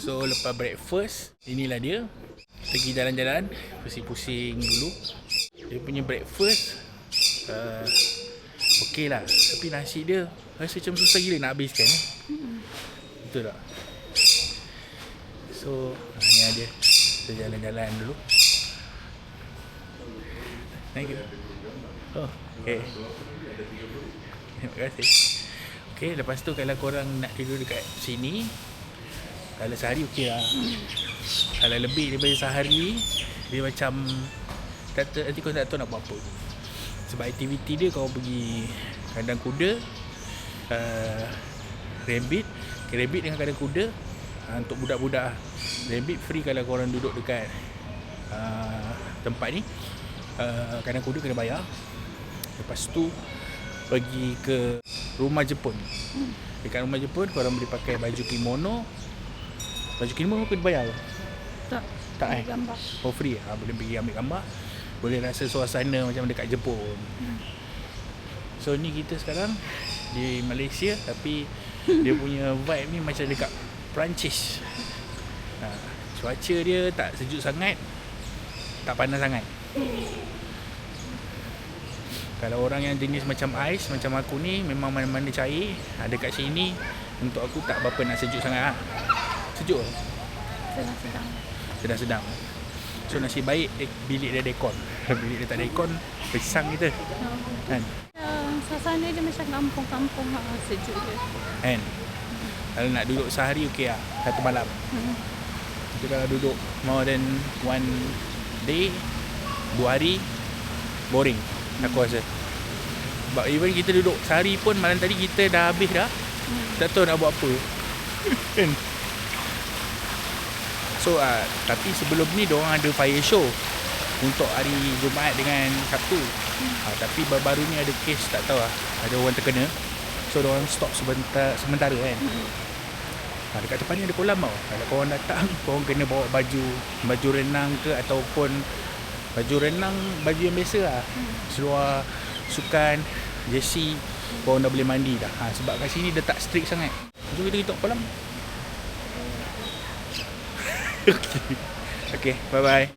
So lepas breakfast, inilah dia. Kita pergi jalan-jalan, pusing-pusing dulu. Dia punya breakfast okey lah. Tapi nasi dia rasa macam susah gila nak habiskan. Betul tak? So ni ada. Kita jalan-jalan dulu. Thank you. Oh, okay. Terima kasih. Okay, lepas tu kalau korang nak tidur dekat sini, kalau sehari okey lah. Kalau lebih daripada sehari, dia macam nanti kau tak tahu nak buat apa. Sebab aktiviti dia kau pergi kandang kuda, rabbit dengan kandang kuda. Untuk budak-budak, rabbit free kalau korang duduk dekat tempat ni. Kandang kuda kena bayar. Lepas tu pergi ke rumah Jepun. Dekat rumah Jepun korang boleh pakai baju kimono. Baju kimono kena bayar ke? Tak gambar. For free. Boleh pergi ambil gambar. Boleh rasa suasana macam dekat Jepun. So ni kita sekarang di Malaysia, tapi dia punya vibe ni macam dekat Perancis. Cuaca dia tak sejuk sangat, tak panas sangat. Kalau orang yang jenis macam ais, macam aku ni, memang mana-mana cair. Ada kat sini, untuk aku tak berapa nak sejuk sangat lah. Sejuk ke? Sedang-sedang. So nasib baik bilik dia ada aircon. Bilik dia tak ada aircon, pesang kita. Kan? Suasana dia macam kampung-kampung, sejuk dia. Kan? Kalau nak duduk sehari okey lah, satu malam. Tapi kalau duduk more than one day, 2 hari, boring aku rasa. Sebab even kita duduk sehari pun, malam tadi kita dah habis dah. Tak tahu nak buat apa. Kan? So tapi sebelum ni diorang ada fire show untuk hari Jumaat dengan Sabtu. Tapi baru ni ada kes, tak tahu lah, ada orang terkena. So diorang stop sementara kan. Dekat depan ni ada kolam tau. Kalau korang datang, korang kena bawa baju renang ke, ataupun baju renang, baju yang biasa lah. Seluar sukan, jersey, korang dah boleh mandi dah. Sebab kat sini dia tak strict sangat. Jom kita tengok kolam. Okay, bye-bye.